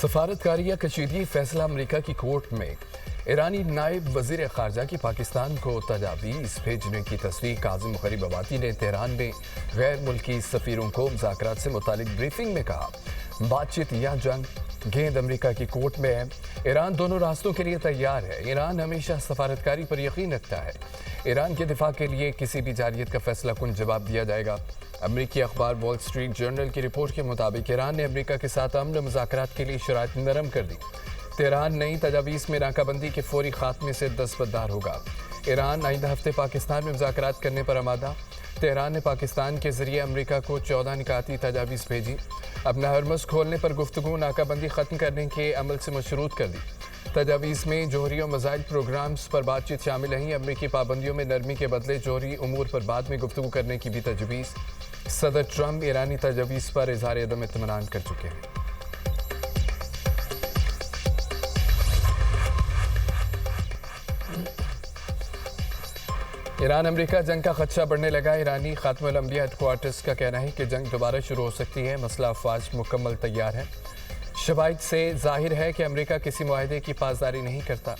सफारतकारी या कशीदगी फैसला अमरीका की कोर्ट में। ईरानी नायब वजीर खारजा की पाकिस्तान को तजावीज़ भेजने की तस्दीक। काज़िम गरीबाबादी ने तेहरान में गैर मुल्की सफ़ीरों को मुज़ाकरात से मुतालिक ब्रीफिंग में कहा, बातचीत या जंग गेंद अमरीका की कोर्ट में है। ईरान दोनों रास्तों के लिए तैयार है। ईरान हमेशा सफारतकारी पर यकीन रखता है। ईरान के दिफा के लिए किसी भी जारियत का फैसला कुन जवाब दिया जाएगा। अमरीकी अखबार वॉल स्ट्रीट जर्नल की रिपोर्ट के मुताबिक ईरान ने अमरीका के साथ अमन मुज़ाकरात के लिए शराइत नरम कर दी। तेहरान नई तजावीज़ में नाकाबंदी के फौरी खात्मे से दस्तबरदार होगा। ईरान आइंदा हफ्ते पाकिस्तान में मुज़ाकरात करने पर आमादा। तेहरान ने पाकिस्तान के जरिए अमरीका को 14 निकाती तजावीज़ भेजी। अपना हरमस खोलने पर गुफ्तगू नाकाबंदी ख़त्म करने के अमल से मशरूत कर दी। तजावीज़ में जोहरी और मिसाइल प्रोग्राम्स पर बातचीत शामिल नहीं। अमरीकी पाबंदियों में नरमी के बदले जोहरी उमूर पर बाद में गुफ्तगू करने की भी तजवीज़। सदर ट्रंप ईरानी तजावीज़ पर इज़हार अदम इत्मीनान कर चुके हैं। ईरान अमरीका जंग का खदशा बढ़ने लगा। ईरानी खात्मुल अंबिया हेडक्वार्टर्स का कहना है कि जंग दोबारा शुरू हो सकती है। मसला अफवाज मुकम्मल तैयार है। शवाहिद से जाहिर है कि अमरीका किसी मुआहदे की पासदारी नहीं करता।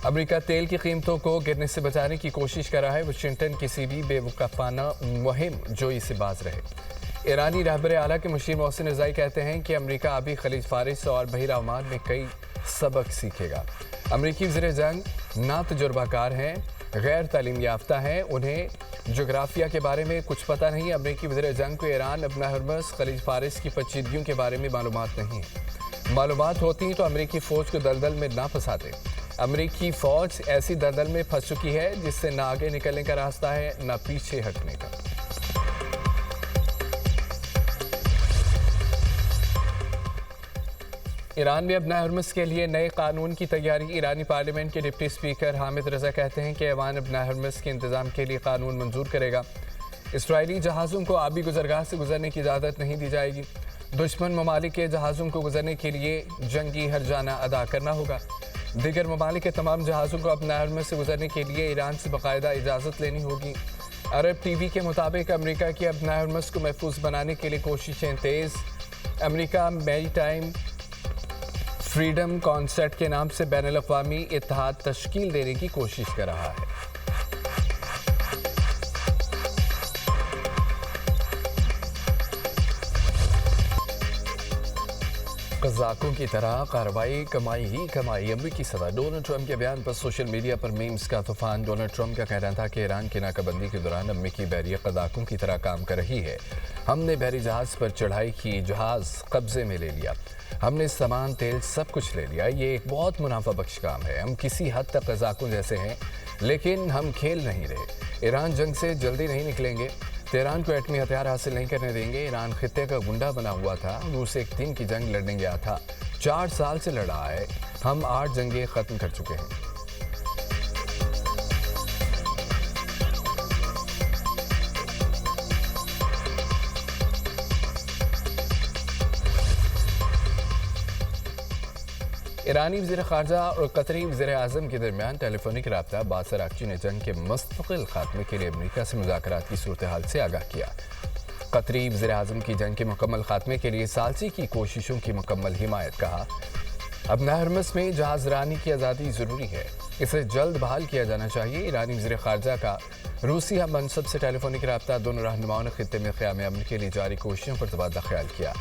अमरीका तेल की कीमतों को गिरने से बचाने की कोशिश कर रहा है। वाशिंगटन किसी भी बेवकूफ़ाना मुहिम जोई से बाज रहे। ईरानी रहबर आला के मुशीर मोहसिन रज़ाई कहते हैं कि अमरीका अभी खलीज फारिस और बहिरा ओमान में कई सबक सीखेगा। अमरीकी वज़ीर जंग ना तजुर्बाकार हैं, गैर तालीम याफ्ता हैं, उन्हें जोग्राफिया के बारे में कुछ पता नहीं। अमरीकी वज़ीर जंग को ईरान, अपना हरमस, खलीज फारिस की पेचीदगियों के बारे में मालूमात नहीं है। मालूमात होती तो अमरीकी फ़ौज को दलदल में ना फंसाते। अमरीकी फ़ौज ऐसी दलदल में फंस चुकी है जिससे ना आगे निकलने का रास्ता है ना पीछे हटने का। ईरान में अपना हरमस के लिए नए कानून की तैयारी। ईरानी पार्लियामेंट के डिप्टी स्पीकर हामिद रज़ा कहते हैं कि ऐवान अपना हरमस के इंतज़ाम के लिए कानून मंजूर करेगा। इसराइली जहाज़ों को आबी गुजरगाह से गुजरने की इजाज़त नहीं दी जाएगी। दुश्मन ममालिक के जहाज़ों को गुजरने के लिए जंगी हर्जाना अदा करना होगा। दीगर ममालिक के तमाम जहाज़ों को अपना हरमस से गुजरने के लिए ईरान से बाकायदा इजाज़त लेनी होगी। अरब टीवी के मुताबिक अमरीका की अपना हरमस को महफूज बनाने के लिए कोशिशें तेज़। अमरीका मैरी टाइम फ्रीडम कॉन्सेप्ट के नाम से बैनुल अक़वामी इत्तेहाद तश्कील देने की कोशिश कर रहा है। कज़ाकों की तरह कार्रवाई कमाई ही कमाई। अमरीकी सदर डोनाल्ड ट्रंप के बयान पर सोशल मीडिया पर मीम्स का तूफान। डोनाल्ड ट्रंप का कहना था कि ईरान की नाकाबंदी के दौरान अमरीकी बहरिया कज़ाकों की तरह काम कर रही है। हमने बहरी जहाज़ पर चढ़ाई की, जहाज़ कब्जे में ले लिया, हमने सामान, तेल, सब कुछ ले लिया। ये एक बहुत मुनाफा बख्श काम है। हम किसी हद तक कज़ाकों जैसे हैं, लेकिन हम खेल नहीं रहे। ईरान जंग से जल्दी नहीं निकलेंगे। तेहरान को एटमी हथियार हासिल नहीं करने देंगे। ईरान खित्ते का गुंडा बना हुआ था। रूस एक दिन की जंग लड़ने गया था, 4 साल से लड़ रहा है। हम 8 जंगें ख़त्म कर चुके हैं। ईरानी वज़ीर ख़ारजा और कतरी वज़ीर आज़म के दरमियान टेलीफोनिक रब्ता। बासर आगची ने जंग के मुस्तक़िल ख़ात्मे के लिए अमरीका से मुज़ाकरात की सूरत हाल से आगाह किया। कतरी वज़ीर आज़म की जंग के मुकम्मल ख़ात्मे के लिए सालसी की कोशिशों की मुकम्मल हिमायत। कहा, अपना हरमस में जहाज़ रानी की आज़ादी ज़रूरी है, इसे जल्द बहाल किया जाना चाहिए। ईरानी वज़ीर ख़ारजा का रूसी हम मनसब से टेलीफोनिक रब्ता। दोनों रहनुमाओं ने खित्ते में क़याम अमन के लिए जारी कोशिशों पर तबादला ख्याल किया।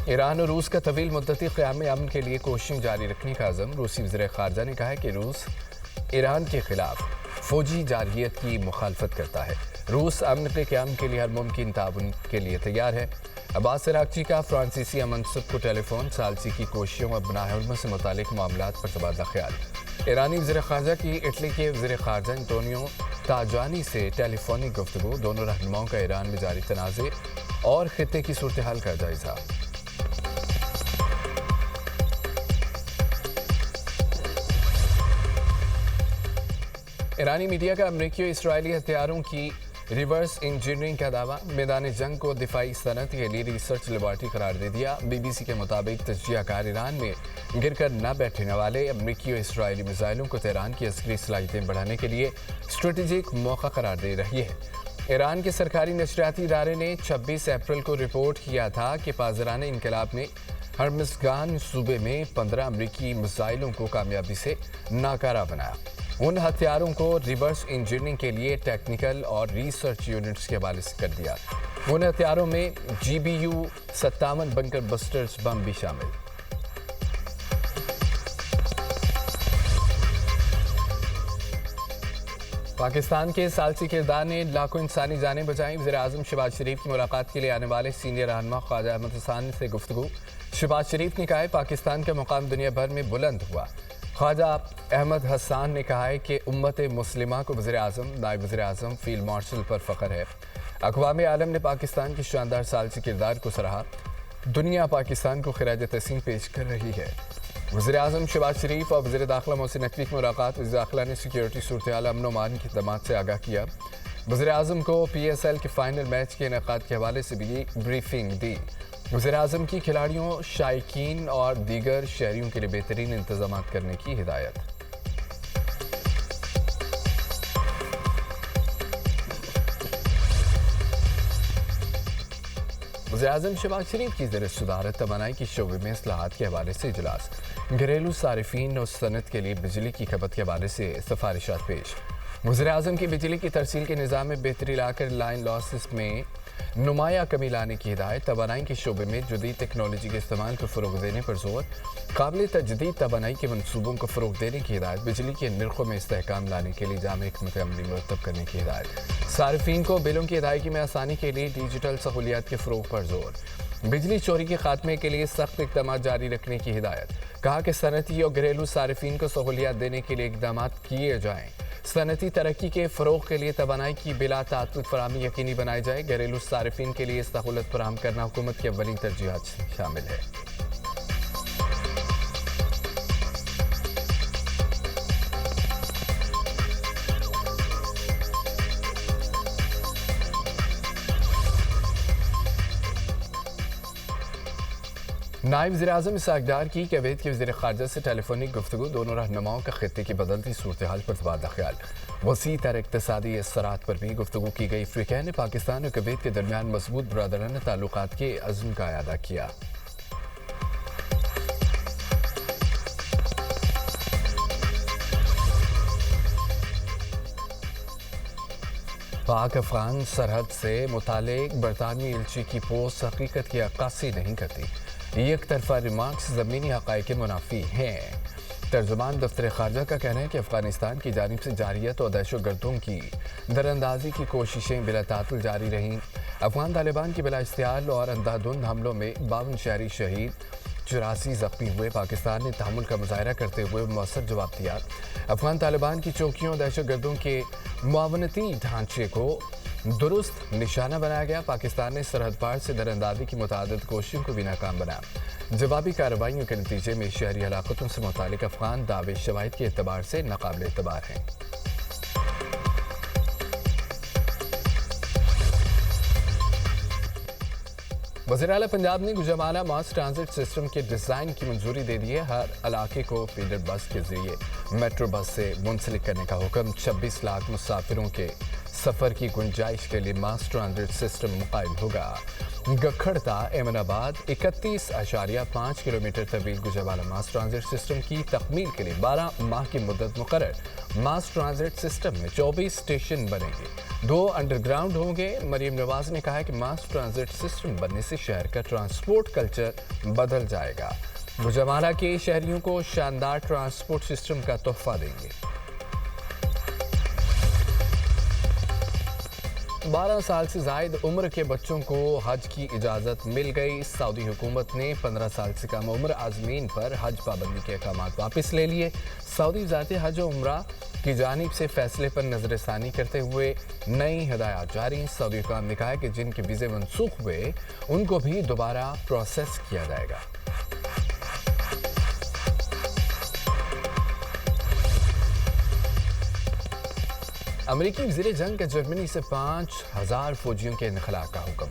ईरान और रूस का तवील मुद्दती क़याम अमन के लिए कोशिशें जारी रखने का अज़म। रूसी वज़ीर ख़ारजा ने कहा है कि रूस ईरान के ख़िलाफ़ फ़ौजी जारहियत की मुखालफत करता है। रूस अमन के क़याम के लिए हर मुमकिन ताउन के लिए तैयार है। अब्बास अराग़ची का फ्रांसीसी मनसब को टेलीफोन। सालसी की कोशिशों और अपना हरमस से मुतालिक मामलात पर तबादला ख्याल। ईरानी वज़ीर ख़ारजा की इटली के वज़ीर ख़ारजा एंटोनियो ताजानी से टेलीफोनिक गुफ्तगू। दोनों रहनुमाओं का ईरान में जारी तनाज़े और खित्ते की सूरत हाल का जायज़ा। ईरानी मीडिया का अमरीकी और इसराइली हथियारों की रिवर्स इंजीनियरिंग का दावा। मैदान जंग को दिफाई सनत के लिए रिसर्च लेबॉर्ट्री करार दे दिया। BBC के मुताबिक तजियाकार ईरान में गिर कर न बैठने वाले अमरीकी और इसराइली मिसाइलों को तेहरान की अस्करी सलाहियतें बढ़ाने के लिए स्ट्रेटेजिक मौका करार दे रही है। ईरान के सरकारी नशरियाती इदारे ने 26 अप्रैल को रिपोर्ट किया था कि पाज़रान इनकलाब ने हरमज़गान सूबे में 15 अमरीकी मिसाइलों को कामयाबी से नाकारा बनाया। उन हथियारों को रिवर्स इंजीनियरिंग के लिए टेक्निकल और रिसर्च यूनिट्स के हवाले से कर दिया। उन हथियारों में GBU-57 बंकर बस्टर्स बम भी शामिल। पाकिस्तान के सालसी किरदार ने लाखों इंसानी जानें बचाईं। वज़ीर-ए-आज़म शहबाज शरीफ की मुलाकात के लिए आने वाले सीनियर रहनुमा ख्वाजा अहमद हसन से गुफ्तगू। शहबाज शरीफ ने कहा है पाकिस्तान का मुकाम दुनिया भर में बुलंद हुआ। ख्वाजा अहमद हसन ने कहा है कि उम्मत मुस्लिमा को वज़ीर-ए-आज़म, नायब वज़ीर-ए-आज़म, फील्ड मार्शल पर फ़ख्र है। अक़वाम आलम ने पाकिस्तान के शानदार सालसी किरदार को सराहा। दुनिया पाकिस्तान को खिराज तहसीन पेश कर रही है। वज़ीर-ए-आज़म शहबाज शरीफ और वज़ीर दाखिला मोहसिन नकवी की मुलाकात। वज़ीर दाखिला ने सिक्योरिटी सूरत-ए-हाल, अमन व अमान की खदमात से आगाह किया। वज़ीर-ए-आज़म को PSL के फाइनल मैच के इनेकाद के हवाले से भी ब्रीफिंग दी। वज़ीर-ए-आज़म की खिलाड़ियों, शायकीन और दीगर शहरियों के लिए बेहतरीन इंतजाम करने की हिदायत। वज़ीर-ए-आज़म शहबाज शरीफ की ज़र सुधारत तवानाई की शोबे में इस्लाहात के हवाले से इजलास। घरेलू सारिफीन और सनत के लिए बिजली की खपत के हवाले से सिफारिशात पेश। वज़ीर-ए-आज़म की बिजली की तरसील के निज़ाम में बेहतरी लाकर लाइन लॉसेस में नुमाया कमी लाने की हिदायत। तवानाई के शोबे में जदीद टेक्नोलॉजी के इस्तेमाल को फ़रोग़ देने पर जोर। काबिल तजदीद तवानाई के मनसूबों को फ़रोग़ देने की हिदायत। बिजली के निर्खों में इस्तेहकाम लाने के लिए जामे हिकमत अमली मुरतब करने की हिदायत। सारिफीन को बिलों की अदायगी में आसानी के लिए डिजिटल सहूलियात के फ़रोग़ पर जोर। बिजली चोरी के खात्मे के लिए सख्त इक़दाम जारी रखने की हिदायत। कहा कि सनती और घरेलू सारिफीन को सहूलियात देने के लिए इक़दाम किए जाएँ। सनती तरक्की के फ़रोग़ के लिए तवानाई की बिला तात्तुत फराहमी यकीनी बनाई जाए। घरेलू सारिफीन के लिए सहूलत फराहम करना हुकूमत की अव्वलीन तरजीहात शामिल है। नायब वज़ीर-ए-आज़म इसहाक़ डार की कुवैत के वज़ीर ख़ारजा से टेलीफोनिक गुफ्तगू। दोनों रहनुमाओं का खित्ते की बदलती सूरत-ए-हाल पर तबादला ख्याल। वसी तर इक़्तिसादी असरात पर भी गुफ्तगू की गई। अफ़्रीका ने पाकिस्तान और कुवैत के दरमियान मज़बूत बरादराना ताल्लुकात के अज़्म का अदा किया। पाक अफ़गान सरहद से मुतालिक बरतानवी एलची की पोस्ट हकीकत की अक्कासी नहीं करती। एक तरफा रिमार्क्स ज़मीनी हक़ाइक़ के मुनाफी हैं। तर्जुमान दफ्तर ख़ारजा का कहना है कि अफ़गानिस्तान की जानिब से जारियत और दहशतगर्दों की दरअंदाजी की कोशिशें बिला तातुल जारी रहीं। अफ़गान तालिबान की बिला इश्तियाल और अंधाधुंध हमलों में 52 शहरी शहीद, 84 ज़ख्मी हुए। पाकिस्तान ने तहम्मुल का मुज़ाहरा करते हुए मौसर जवाब दिया। अफ़गान तालिबान की चौकियों और दहशतगर्दों के मुआवनती ढांचे को दुरुस्त निशाना बनाया गया। पाकिस्तान ने सरहद पार से दरअंदाजी की मुतअद्दिद कोशिशों को भी नाकाम बनाया। जवाबी कार्रवाइयों के नतीजे में शहरी हलाकतों से मुतालिक अफ़गान दावे शवाहिद के एतबार से नाकाबिल एतबार हैं। वज़ीर-ए-आला पंजाब ने गुजरावाला मास ट्रांजिट सिस्टम के डिज़ाइन की मंजूरी दे दी है। हर इलाके को फीडर बस के जरिए मेट्रो बस से मुंसलिक करने का हुक्म। 26 लाख मुसाफिरों के सफ़र की गुंजाइश के लिए मास ट्रांजिट सिस्टम मुकाइम होगा। गखड़ता एमनाबाद 31.5 किलोमीटर तवील गुजरावाला मास ट्रांजिट सिस्टम की तकमील के लिए 12 माह की मुद्दत मुकर्रर। मास ट्रांजिट सिस्टम में 24 स्टेशन बनेंगे, 2 अंडरग्राउंड होंगे। मरीम नवाज ने कहा है कि मास ट्रांजिट सिस्टम बनने से शहर का ट्रांसपोर्ट कल्चर बदल जाएगा। गुजरावाला के शहरियों को शानदार ट्रांसपोर्ट सिस्टम का तोहफा देंगे। 12 साल से जायद उम्र के बच्चों को हज की इजाज़त मिल गई। सऊदी हुकूमत ने 15 साल से कम उम्र आज़मीन पर हज पाबंदी के अहकामात वापस ले लिए। सऊदी वज़ारत हज और उम्रा की जानिब से फैसले पर नज़रसानी करते हुए नई हिदायत जारी। सऊदी हुकाम ने कहा है कि जिनके वीज़े मनसूख हुए उनको भी दोबारा प्रोसेस किया जाएगा। अमरीकी वज़ीर जंग का जर्मनी से 5000 फौजियों के इनखला का हुक्म।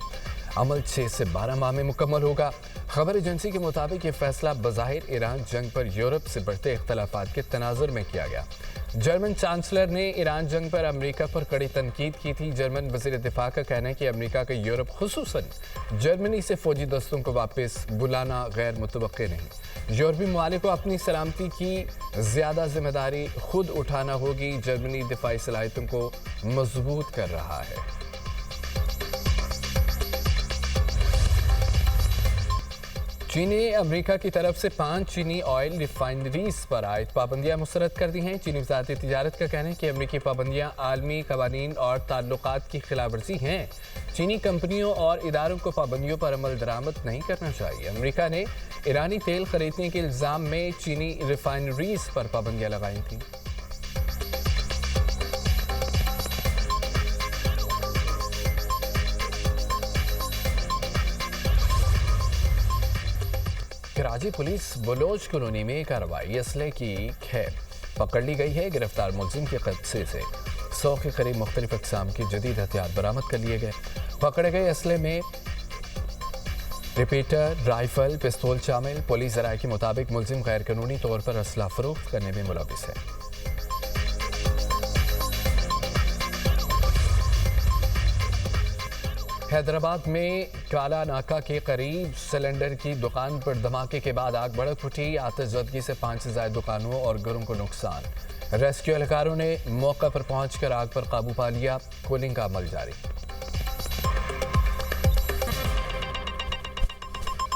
अमल 6 से 12 माह में मुकम्मल होगा। खबर एजेंसी के मुताबिक ये फैसला बज़ाहिर ईरान जंग पर यूरोप से बढ़ते इख्तलाफात के तनाजुर में किया गया। जर्मन चांसलर ने ईरान जंग पर अमेरिका पर कड़ी तनकीद की थी। जर्मन वज़ीर दिफा का कहना है कि अमेरिका का यूरोप खुसूसन जर्मनी से फौजी दस्तों को वापस बुलाना गैर मुतवक्के नहीं। यूरोपी ममालिक को अपनी सलामती की ज़्यादा जिम्मेदारी खुद उठाना होगी। जर्मनी दिफाई सलाहियतों को मजबूत कर रहा है। चीन ने अमेरिका की तरफ से 5 चीनी ऑयल रिफाइनरीज पर आयद पाबंदियां मुस्तरद कर दी हैं। चीनी वज़ारत तिजारत का कहना है कि अमेरिकी पाबंदियां आलमी कवानीन और ताल्लुकात की खिलाफ वर्जी हैं। चीनी कंपनियों और इदारों को पाबंदियों पर अमल दरामद नहीं करना चाहिए। अमेरिका ने ईरानी तेल खरीदने के इल्ज़ाम में चीनी रिफाइनरीज पर पाबंदियां लगाई थीं। कराची पुलिस बलोच कॉलोनी में कार्रवाई असले की खैर पकड़ ली गई है। गिरफ्तार मुलजिम के कब्जे से 100 के करीब मुख्तलिफ अक़साम के जदीद हथियार बरामद कर लिए गए। पकड़े गए असले में रिपीटर, राइफल, पिस्तौल शामिल। पुलिस ज़राए के मुताबिक मुलजिम गैर कानूनी तौर पर असला फरोख्त करने में मुलव्विस है। हैदराबाद में काला नाका के करीब सिलेंडर की दुकान पर धमाके के बाद आग भड़क उठी। आतिशज़दगी से 5 से ज़ायद दुकानों और घरों को नुकसान। रेस्क्यू एहलकारों ने मौका पर पहुंचकर आग पर काबू पा लिया। कूलिंग का अमल जारी।